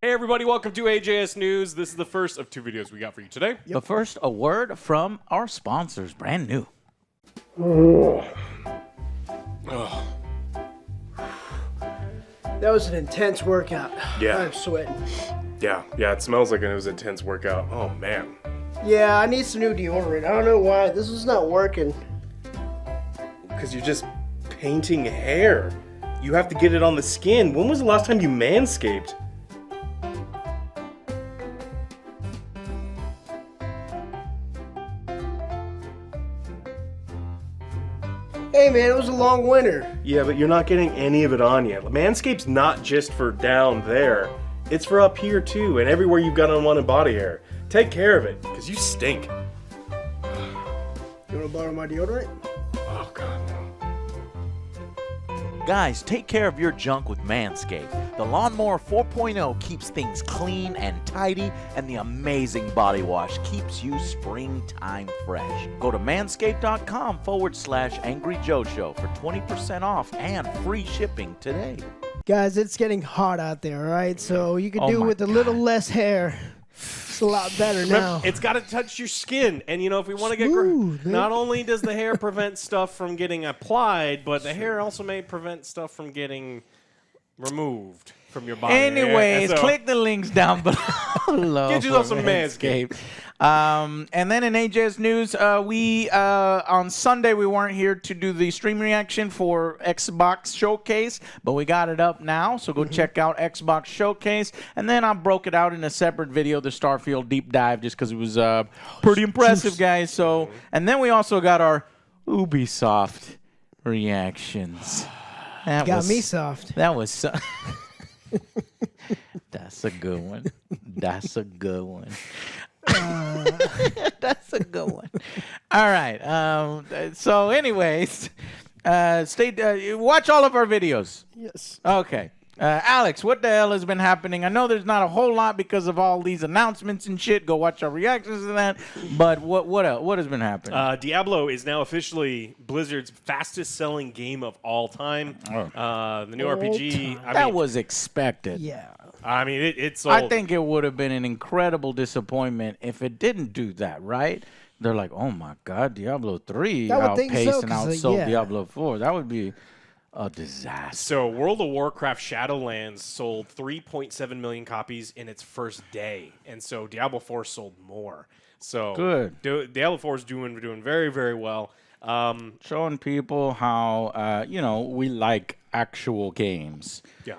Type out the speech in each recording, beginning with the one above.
Hey everybody, welcome to AJS News. This is the first of 2 videos we got for you today. Yep. But first, a word from our sponsors, brand new. That was an intense workout. Yeah. I'm sweating. Yeah, it smells like it was an intense workout. Oh man. Yeah, I need some new deodorant. I don't know why. This is not working. Because you're just painting hair. You have to get it on the skin. When was the last time you manscaped? Hey man, it was a long winter. Yeah, but you're not getting any of it on yet. Manscaped's not just for down there. It's for up here too, and everywhere you've got unwanted body hair. Take care of it, because you stink. You wanna borrow my deodorant? Oh god, no. Guys, take care of your junk with Manscaped. The Lawnmower 4.0 keeps things clean and tidy, and the amazing body wash keeps you springtime fresh. Go to manscaped.com/AngryJoeShow for 20% off and free shipping today. Guys, it's getting hot out there, alright? So you can do with a little less hair. It's a lot better now. It's got to touch your skin, and you know, if we want to get not only does the hair prevent stuff from getting applied, but the hair also may prevent stuff from getting removed from your body. Anyways, So, click the links down below. get yourself some Manscaped. And then in AJS News, we on Sunday we weren't here to do the stream reaction for Xbox Showcase, but we got it up now, so go check out Xbox Showcase. And then I broke it out in a separate video, the Starfield deep dive, just because it was pretty impressive, guys. So, and then we also got our Ubisoft reactions. That Got me soft. That was so That's a good one. That's a good one. That's a good one. All right. So, anyways, watch all of our videos. Yes. Okay. Alex, what the hell has been happening? I know there's not a whole lot because of all these announcements and shit. Go watch our reactions to that. But what else? What has been happening? Diablo is now officially Blizzard's fastest-selling game of all time. The new RPG. That was expected. Yeah. I mean, it's sold. I think it would have been an incredible disappointment if it didn't do that, right? They're like, oh my God, Diablo 3 outpaced and outsold Diablo 4. That would be a disaster. So World of Warcraft Shadowlands sold 3.7 million copies in its first day, and so Diablo 4 sold more. So good. Diablo 4 is doing very, very well. Showing people how we like actual games. Yeah.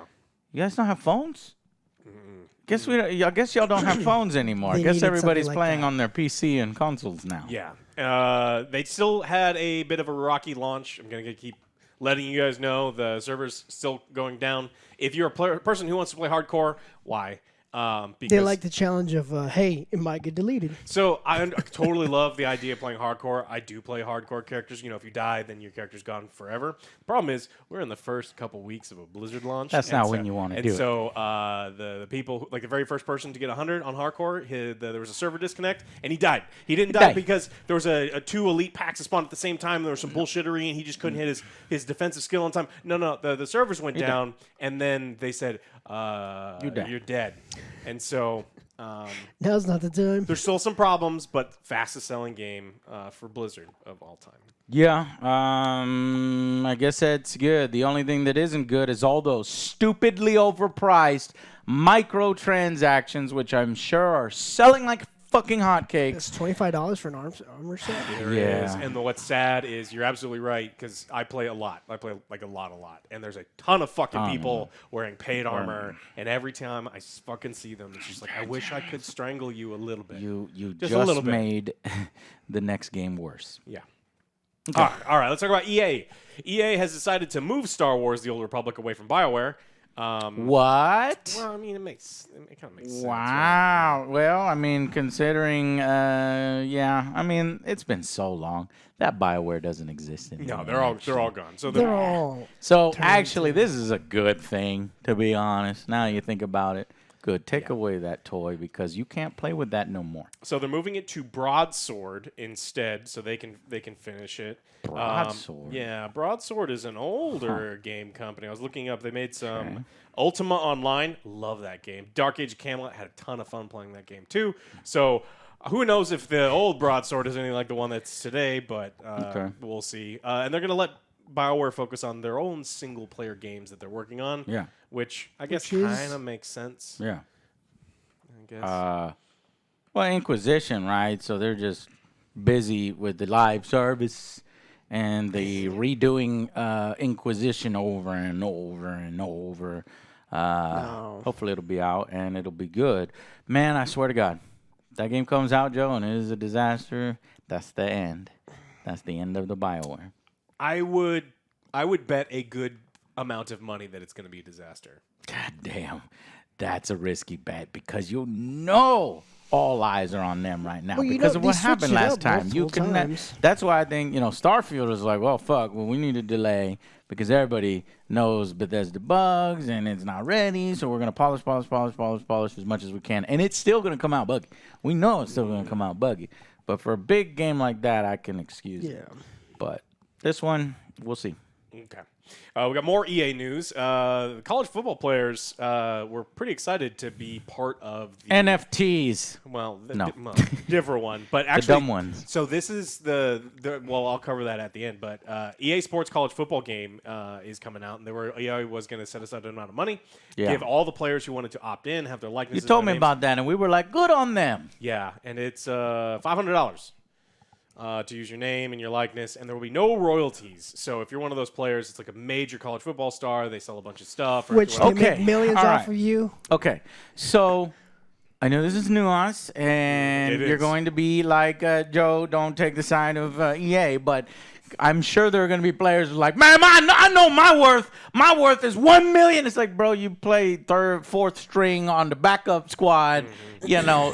You guys don't have phones? I guess y'all don't have phones anymore. I guess everybody's playing on their PC and consoles now. Yeah. They still had a bit of a rocky launch. I'm gonna keep letting you guys know the server's still going down. If you're a person who wants to play hardcore, why? Because they like the challenge of, hey, it might get deleted. So I totally love the idea of playing hardcore. I do play hardcore characters. You know, if you die, then your character's gone forever. The problem is we're in the first couple weeks of a Blizzard launch. That's not when you want to do it. And so the people, like the very first person to get 100 on hardcore, there was a server disconnect, and he died. He didn't die because there was a 2 elite packs that spawned at the same time. There was some bullshittery, and he just couldn't hit his defensive skill on time. No, the servers went down, and then they said, you're dead. And so now's not the time. there's still some problems, but fastest selling game for Blizzard of all time. Yeah, I guess that's good. The only thing that isn't good is all those stupidly overpriced microtransactions, which I'm sure are selling like fucking hotcakes. It's $25 for an armor set. There it is. And what's sad is you're absolutely right, because I play a lot. I play like a lot. And there's a ton of fucking people wearing paid armor, and every time I fucking see them, it's just like, I wish I could strangle you a little bit. You just a little bit. made the next game worse. Yeah. Okay. All right, let's talk about EA. EA has decided to move Star Wars: The Old Republic away from Bioware. What? Well, I mean, it kind of makes sense. Wow. Right? Well, I mean, considering, I mean, it's been so long that Bioware doesn't exist anymore. No, they're all gone. So They're all So actually, this is a good thing, to be honest. Now you think about it, good. Take away that toy because you can't play with that no more. So they're moving it to Broadsword instead, so they can finish it. Broadsword? Yeah, Broadsword is an older game company. I was looking up. They made some Ultima Online. Love that game. Dark Age of Camelot. Had a ton of fun playing that game too. So who knows if the old Broadsword is anything like the one that's today, but we'll see. And they're going to let Bioware focus on their own single-player games that they're working on. Yeah. Which I guess kind of makes sense. Yeah. I guess. Well, Inquisition, right? So they're just busy with the live service and the redoing Inquisition over and over and over. Hopefully it'll be out and it'll be good. Man, I swear to God, if that game comes out, Joe, and it is a disaster, that's the end. That's the end of the Bioware. I would bet a good amount of money that it's going to be a disaster. God damn. That's a risky bet because you know all eyes are on them right now because of what happened last time. That's why I think, Starfield is like, well, fuck, we need to delay because everybody knows Bethesda bugs and it's not ready, so we're going to polish as much as we can. And it's still going to come out buggy. We know it's still going to come out buggy. But for a big game like that, I can excuse it. But this one, we'll see. Okay. We got more EA news. College football players were pretty excited to be part of the NFTs. Well, no. Different one, but actually the dumb ones. So this is the well, I'll cover that at the end. But EA Sports college football game is coming out, and EA was going to set aside an amount of money, give all the players who wanted to opt in, have their likenesses. You told me about that, and we were like, good on them. Yeah, and it's $500. To use your name and your likeness, and there will be no royalties. So if you're one of those players, it's like a major college football star, they sell a bunch of stuff. Which they make millions off of you. Okay, so I know this is nuance, and you're going to be like, Joe, don't take the side of EA, but I'm sure there are going to be players who are like, man, I know my worth. My worth is $1 million. It's like, bro, you play third, fourth string on the backup squad,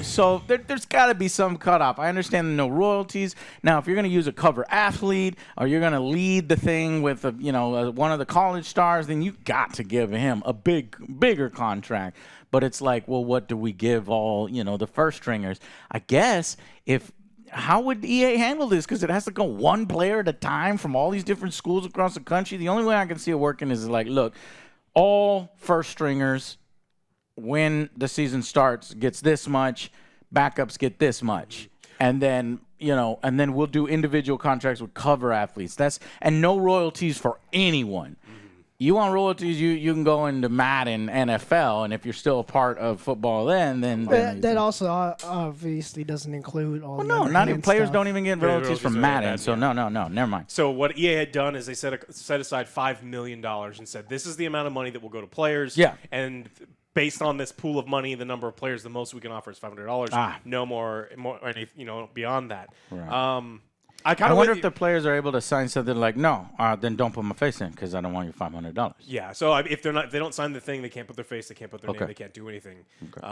So there's got to be some cutoff. I understand no royalties. Now, if you're going to use a cover athlete or you're going to lead the thing with one of the college stars, then you got to give him a bigger contract. But it's like, well, what do we give all the first stringers? I guess how would EA handle this? Because it has to go one player at a time from all these different schools across the country. The only way I can see it working is like, look, all first stringers, when the season starts, gets this much, backups get this much. And then, and then we'll do individual contracts with cover athletes. And no royalties for anyone. You want royalties, you can go into Madden NFL, and if you're still a part of football then that also obviously doesn't include all the not even players don't even get royalties from Madden, so no, never mind. So what EA had done is they set aside $5 million and said, this is the amount of money that will go to players. Yeah. And based on this pool of money, the number of players, the most we can offer is $500. No more beyond that. Right. I wonder if the players are able to sign something like, no, then don't put my face in because I don't want your $500. Yeah, so if they don't sign the thing, they can't put their face, they can't put their name, they can't do anything. Okay.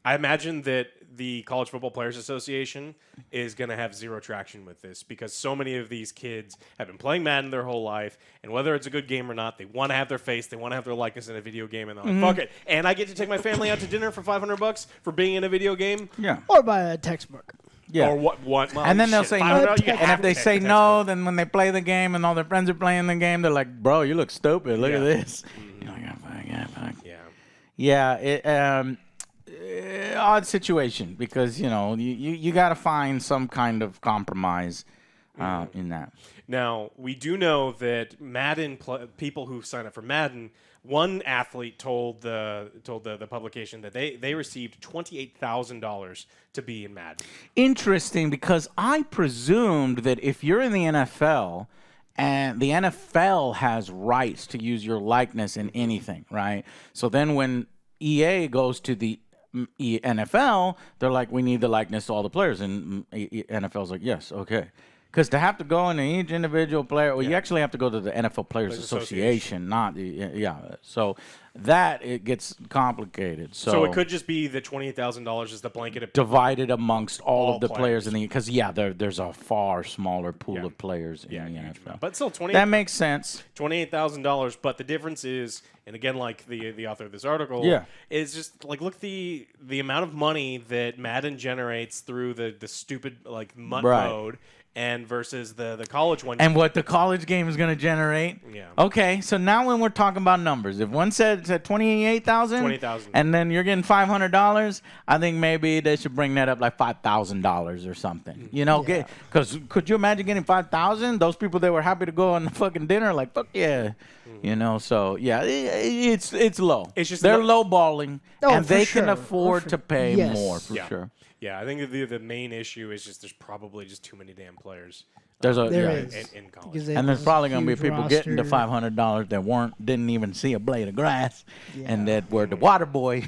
I imagine that the College Football Players Association is going to have zero traction with this because so many of these kids have been playing Madden their whole life, and whether it's a good game or not, they want to have their face, they want to have their likeness in a video game, and they're like, fuck it. And I get to take my family out to dinner for $500 for being in a video game? Yeah. Or buy a textbook. Yeah. Or what? Well, and then they'll say no. And if they say no, then when they play the game and all their friends are playing the game, they're like, bro, you look stupid. Look at this. Yeah. Odd situation because, you got to find some kind of compromise in that. Now, we do know that Madden people who sign up for Madden, one athlete told the publication that they received $28,000 to be in Madden. Interesting, because I presumed that if you're in the NFL and the NFL has rights to use your likeness in anything, right? So then when EA goes to the NFL, they're like, we need the likeness to all the players, and NFL's like, yes, okay. Because to have to go into each individual player, you actually have to go to the NFL Players Association, not the So that it gets complicated. So it could just be the $28,000 is the blanket of divided amongst all of the players. players in the because there's a far smaller pool of players in the NFL. But still, that makes sense. $28,000. But the difference is, and again, like the author of this article, is just like look the amount of money that Madden generates through the stupid like MUT mode. And versus the college one. And what the college game is going to generate. Yeah. Okay, so now when we're talking about numbers, if one said 28,000, 20,000, and then you're getting $500, I think maybe they should bring that up like $5,000 or something. You know, because could you imagine getting 5,000? Those people that were happy to go on the fucking dinner, like fuck yeah, you know. So yeah, it's low. It's just they're lowballing, and they can sure. afford to pay more for sure. Yeah, I think the main issue is just there's probably just too many damn players. There's in college, and there's probably going to be people getting the $500 that didn't even see a blade of grass, and that were the water boy.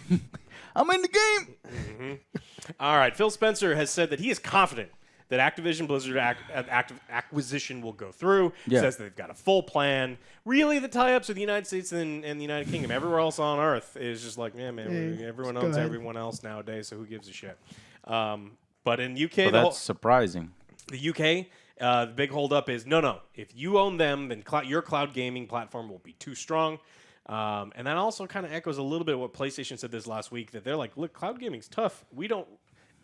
I'm in the game. All right, Phil Spencer has said that he is confident that Activision Blizzard acquisition will go through. He says they've got a full plan. Really, the tie-ups with the United States and the United Kingdom, everywhere else on Earth is just like, everyone owns everyone else nowadays, so who gives a shit? But in UK, that's surprising. The UK, the big holdup is no. If you own them, then your cloud gaming platform will be too strong. And that also kind of echoes a little bit of what PlayStation said this last week, that they're like, look, cloud gaming's tough.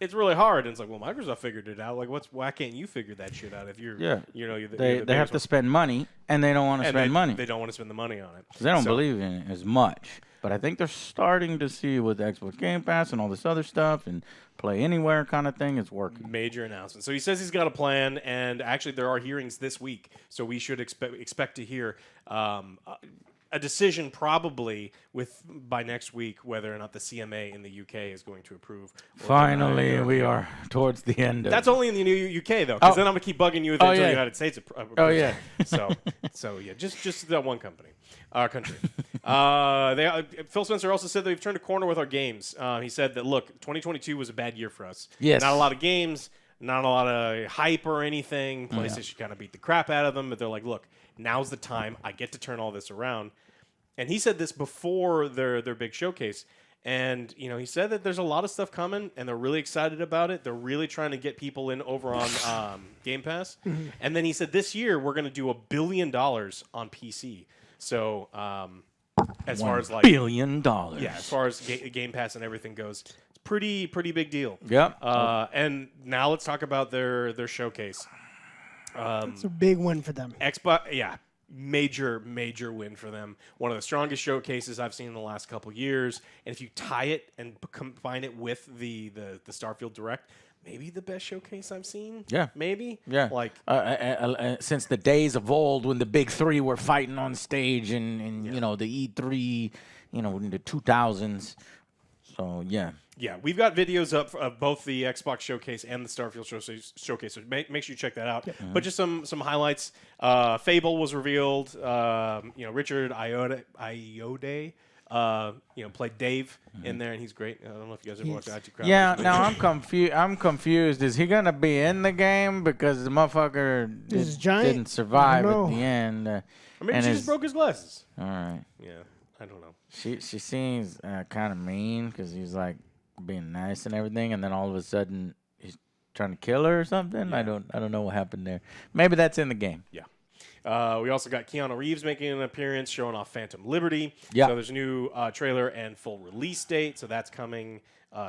It's really hard. And it's like, well, Microsoft figured it out. Like, why can't you figure that shit out if you're, they have to spend money, and they don't want to spend money. They don't want to spend the money on it. They don't believe in it as much. But I think they're starting to see with Xbox Game Pass and all this other stuff and Play Anywhere kind of thing, it's working. Major announcement. So he says he's got a plan, and actually there are hearings this week, so we should expect to hear a decision probably by next week whether or not the CMA in the UK is going to approve. Finally, we are towards the end of it. That's only in the new UK, though, because then I'm going to keep bugging you until the United States approves. Oh, yeah. So yeah, just that one country. Phil Spencer also said that we've turned a corner with our games. He said that, look, 2022 was a bad year for us. Yes. Not a lot of games, not a lot of hype or anything. PlayStation kind of beat the crap out of them, but they're like, look, now's the time. I get to turn all this around. And he said this before their big showcase. And, he said that there's a lot of stuff coming, and they're really excited about it. They're really trying to get people in over on Game Pass. And then he said this year we're going to do $1 billion on PC. So as far as like $1 billion. Yeah, as far as Game Pass and everything goes, it's pretty big deal. Yep. And now let's talk about their showcase. It's a big win for them. Xbox, major win for them. One of the strongest showcases I've seen in the last couple years. And if you tie it and combine it with the Starfield Direct, maybe the best showcase I've seen. Yeah. Maybe. Yeah. Like since the days of old when the big three were fighting on stage and the E3, in the 2000s. So, yeah. Yeah, we've got videos up of both the Xbox Showcase and the Starfield Showcase, so make sure you check that out. Yep. But just some highlights. Fable was revealed. Richard Iode, played Dave in there, and he's great. I don't know if you guys ever watched IT Crowd. Yeah, now I'm confused. Is he going to be in the game because the motherfucker didn't survive at the end? Or maybe she just broke his glasses. All right. Yeah, I don't know. She seems kind of mean because he's like being nice and everything, and then all of a sudden he's trying to kill her or something. Yeah. I don't know what happened there. Maybe that's in the game. Yeah. We also got Keanu Reeves making an appearance, showing off Phantom Liberty. Yeah. So there's a new trailer and full release date. So that's coming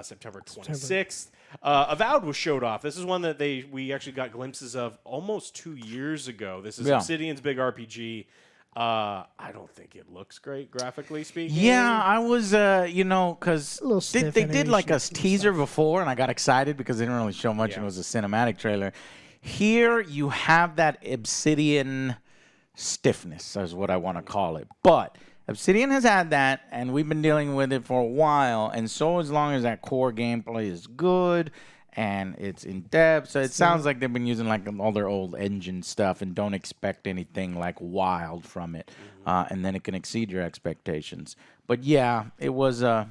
September 26th. Avowed was showed off. This is one that we actually got glimpses of almost 2 years ago. This is Obsidian's big RPG. I don't think it looks great graphically speaking. Yeah, I was, because they did like a teaser before, and I got excited because they didn't really show much, and it was a cinematic trailer. Here, you have that Obsidian stiffness, is what I want to call it. But Obsidian has had that, and we've been dealing with it for a while, and so as long as that core gameplay is good and it's in depth, so it sounds like they've been using like all their old engine stuff and don't expect anything like wild from it, and then it can exceed your expectations. But yeah, it was okay.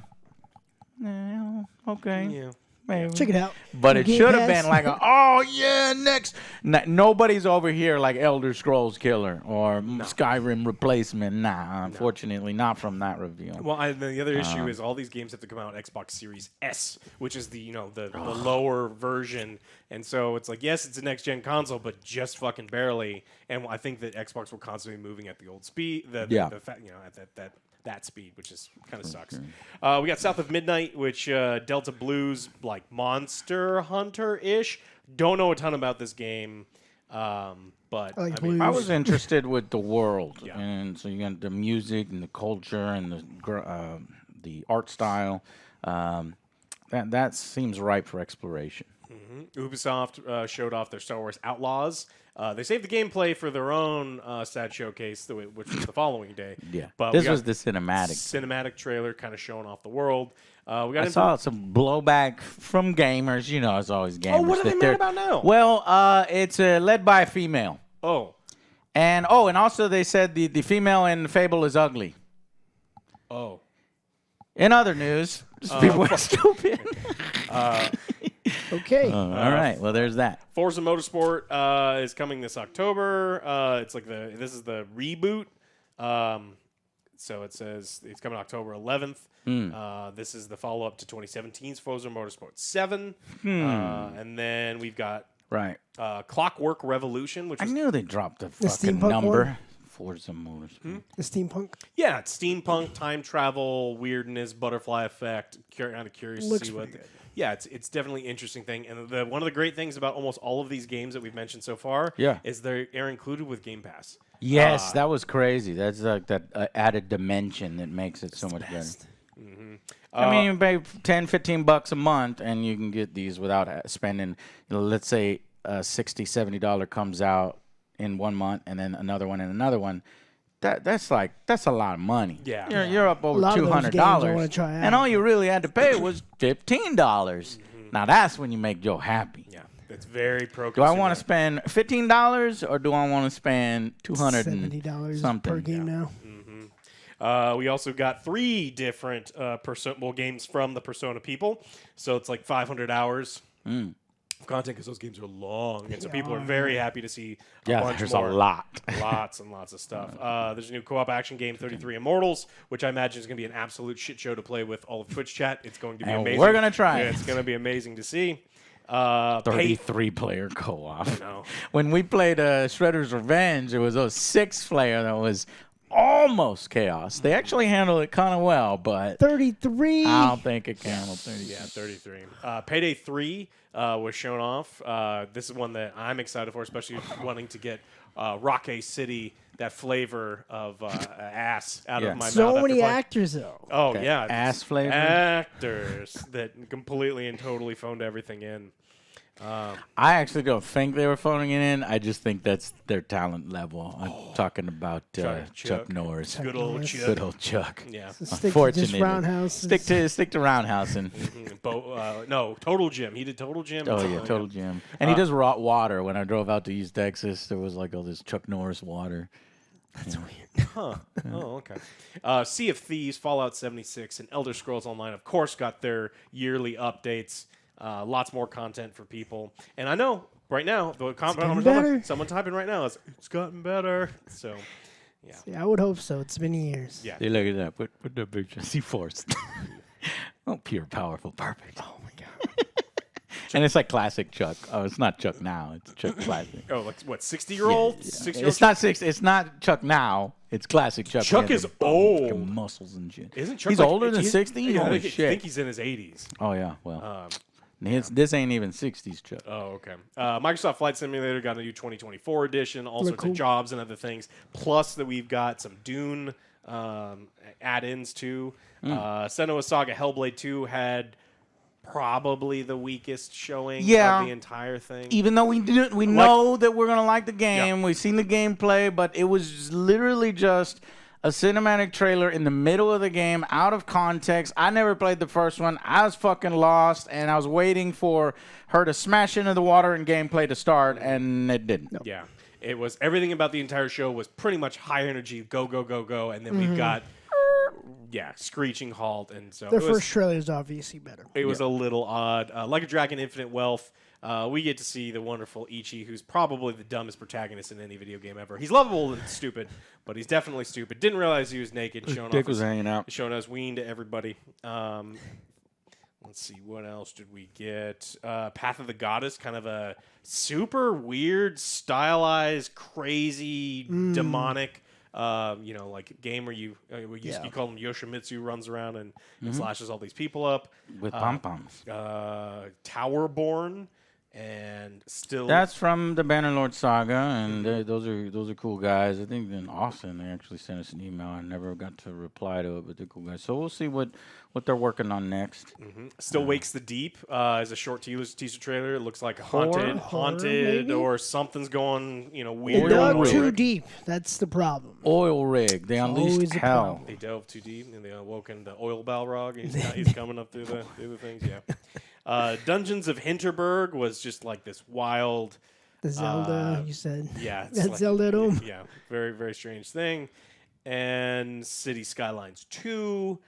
Yeah. maybe. Check it out. But it Game should have Pass. been like, oh yeah, next. Nobody's over here like Elder Scrolls Killer or Skyrim replacement. Nah, unfortunately, not from that review. Well, the other issue is all these games have to come out on Xbox Series S, which is the the lower version, and so it's like, yes, it's a next gen console, but just fucking barely. And I think that Xbox will constantly be moving at the old speed, at that speed, which is kind of sucks. We got South of Midnight, which Delta Blues like Monster Hunter ish. Don't know a ton about this game. But I like I mean, Blues. I was interested with the world, Yeah. and so you got the music and the culture and the art style. That seems ripe for exploration. Ubisoft showed off their Star Wars Outlaws. They saved the gameplay for their own sad showcase, which was the following day. Yeah, but this was the cinematic trailer, kind of showing off the world. We got I saw some blowback from gamers. You know, it's always gamers. Oh, what are they mad about now? Well, it's led by a female. Oh, And also they said the female in Fable is ugly. oh. In other news, people are stupid. Okay. All right, well there's that. Forza Motorsport is coming this October. It's like this is the reboot. So it says it's coming October 11th. This is the follow up to 2017's Forza Motorsport 7. And then we've got Right. Clockwork Revolution, which I is knew they dropped a fucking steampunk number. one? Forza Motorsport. The steampunk. it's steampunk, time travel, weirdness, butterfly effect. Kind of curious Looks to see what. pretty good. Yeah, it's definitely an interesting thing. And one of the great things about almost all of these games that we've mentioned so far is they're included with Game Pass. Yes, that was crazy. That's like that added dimension that makes it so much better. I mean, you pay $10-15 a month, and you can get these without spending. Let's say $60, $70 comes out in 1 month, and then another one and another one. That's a lot of money. Yeah. You're up over lot of those games I $200, wanna try out. and all you really had to pay was $15. Now that's when you make Joe happy. Yeah, it's very pro. Do I want to spend $15 or do I want to spend $200 and $70 something? per game now. We also got 3 different games from the Persona people. So it's like 500 hours of content because those games are long. And so people are very happy to see a bunch there's more. a lot. Lots and lots of stuff. There's a new co-op action game, 33 Immortals, which I imagine is going to be an absolute shit show to play with all of Twitch chat. It's going to be And amazing. we're gonna try it. Yeah, it's going to be amazing to see. 33-player co-op. know. When we played Shredder's Revenge, it was a 6-player that was almost chaos. They actually handled it kind of well, but 33. I don't think it can handle 30. Yeah, 33. Payday 3 was shown off. This is one that I'm excited for, especially wanting to get Rockay City, that flavor of ass out of my mouth. So after many playing. actors, though. Oh, Okay. yeah. Ass flavor? Actors that completely and totally phoned everything in. I actually don't think they were phoning it in. I just think that's their talent level. I'm talking about Chuck Norris. Good old Norris. Chuck. Good old Chuck. Yeah. Stick to just Unfortunately. Roundhouse. Stick to Roundhouse and No, Total Gym. He did Total Gym. oh yeah, Total Gym. And he does raw water. When I drove out to East Texas, there was like all this Chuck Norris water. That's weird. Huh. Oh, okay. Sea of Thieves, Fallout 76, and Elder Scrolls Online, of course, got their yearly updates. Lots more content for people. And I know right now, someone typing right now is, it's gotten better. So, yeah. Yeah, I would hope so. It's been years. Yeah. Hey, look at that. Put the picture. C-Force. Oh, pure, powerful, perfect. Oh my god. And it's like classic Chuck. Oh, it's not Chuck now. It's Chuck classic. Oh, like what, 60-year-old? Yeah. 60-year-old? It's not six. It's not Chuck now. It's classic Chuck. Chuck He has is the old. fucking muscles and shit. Isn't Chuck He's like, older than 60? Yeah, Holy I shit. think he's in his 80s. Oh, yeah. Well, this ain't even 60s Chuck. Oh, okay. Microsoft Flight Simulator got a new 2024 edition, all sorts cool. of jobs and other things. Plus that we've got some Dune add-ins too. Senua's Saga Hellblade 2 had probably the weakest showing of the entire thing. Even though we know that we're gonna like the game, we've seen the gameplay, but it was literally just a cinematic trailer in the middle of the game, out of context. I never played the first one. I was fucking lost, and I was waiting for her to smash into the water and gameplay to start, and it didn't. Yeah. It was everything about the entire show was pretty much high energy, go, go, go, go, and then we've got yeah, screeching halt, and so Their first trailer is obviously better. it was a little odd. Like a Dragon Infinite Wealth, we get to see the wonderful Ichi, who's probably the dumbest protagonist in any video game ever. He's lovable and stupid, but he's definitely stupid. Didn't realize he was naked, showing dick off was his, hanging out. showing us ween to everybody. Let's see, what else did we get? Path of the Goddess, kind of a super weird, stylized, crazy, demonic, like game where you call him Yoshimitsu, runs around and slashes all these people up. With pom-poms. Towerborn, and still... That's from the Bannerlord saga, and those are cool guys. I think in Austin they actually sent us an email. I never got to reply to it, but they're cool guys. So we'll see what they're working on next. Still Wakes the Deep is a short teaser trailer. It looks like Horror, haunted, maybe? or something's going, weird. They dug Oil too rig. deep. That's the problem. Oil rig. They unleashed always a hell. problem. They delved too deep and they awoken the oil Balrog. He's coming up through the things. Yeah. Dungeons of Hinterberg was just like this wild. The Zelda, you said. Yeah, it's That like, Zelda dome. Yeah, very very strange thing. And City Skylines 2.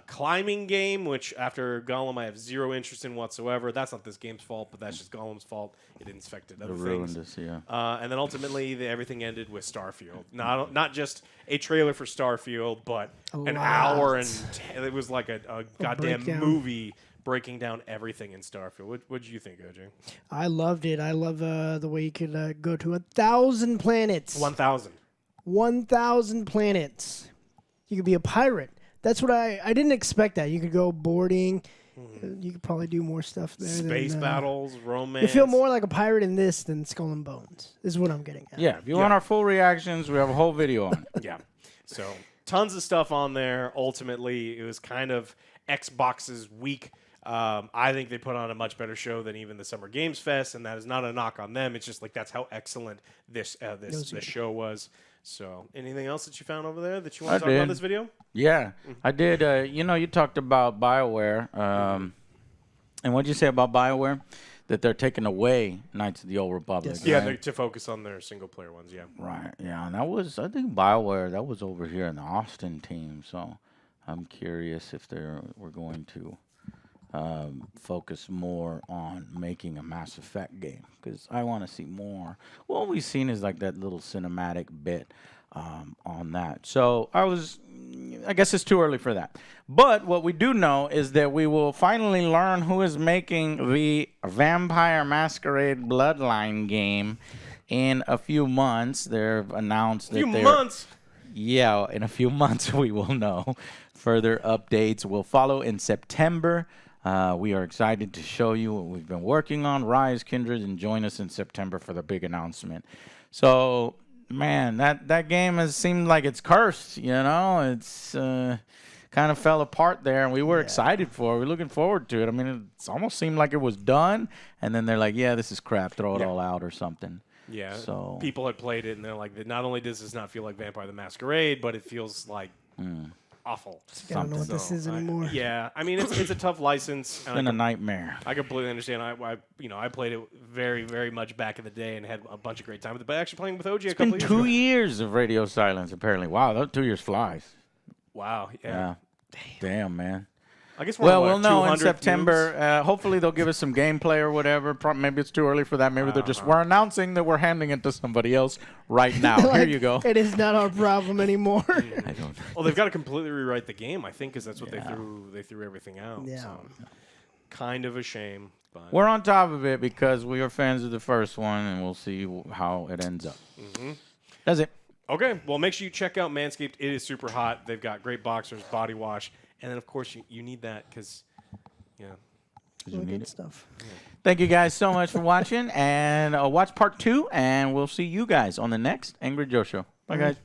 Climbing game, which after Gollum I have zero interest in whatsoever. That's not this game's fault, but that's just Gollum's fault. It infected other Ruined things. us, yeah. And then ultimately, everything ended with Starfield. Not just a trailer for Starfield, but an hour and it was like a goddamn breakdown. movie breaking down everything in Starfield. What did you think, OJ? I loved it. I love the way you could go to 1,000 planets. 1,000. 1,000 planets. You could be a pirate. That's what I didn't expect that. You could go boarding. You could probably do more stuff there. Space battles, romance. You feel more like a pirate in this than Skull and Bones, is what I'm getting at. Yeah, if you want our full reactions, we have a whole video on it. Yeah. So tons of stuff on there. Ultimately, it was kind of Xbox's week. I think they put on a much better show than even the Summer Games Fest, and that is not a knock on them. It's just like that's how excellent this show was. So, anything else that you found over there that you want to talk about in this video? Yeah, I did. You talked about Bioware. And what did you say about Bioware? That they're taking away Knights of the Old Republic. Yes. Yeah, right? to focus on their single-player ones, yeah. Right, yeah. And I think Bioware, that was over here in the Austin team. So I'm curious if we're going to focus more on making a Mass Effect game, because I want to see more. What we've seen is like that little cinematic bit on that. So I guess it's too early for that. But what we do know is that we will finally learn who is making the Vampire Masquerade Bloodline game in a few months. They've announced that months? Yeah, in a few months we will know. Further updates will follow in September. We are excited to show you what we've been working on. Rise, Kindred, and join us in September for the big announcement. So, man, that game has seemed like it's cursed, It's kind of fell apart there, and we were excited for it. We're looking forward to it. I mean, it's almost seemed like it was done, and then they're like, yeah, this is crap. Throw it all out or something. Yeah, so people had played it, and they're like, not only does this not feel like Vampire the Masquerade, but it feels like awful. I don't know what this is anymore. I mean, it's a tough license. It's been a nightmare. I completely understand. I played it very, very much back in the day and had a bunch of great time with it. But actually playing with OG a couple It's years been 2 ago. years of radio silence, apparently. Wow, that 2 years flies. Wow. Yeah. Damn, man. I guess we're Well, on, we'll know in 200 September. news? Hopefully, they'll give us some gameplay or whatever. Maybe it's too early for that. Maybe we're announcing that we're handing it to somebody else right now. Here Like, you go. It is not our problem anymore. I don't. Well, they've got to completely rewrite the game, I think, because that's what they threw everything out. Yeah. So, kind of a shame. But We're on top of it because we are fans of the first one, and we'll see how it ends up. That's it. okay, well, make sure you check out Manscaped. It is super hot. They've got great boxers, body wash, and then, of course, you need that because, You need Good it. stuff. Thank you guys so much for watching, and watch part 2, and we'll see you guys on the next Angry Joe Show. Bye, guys.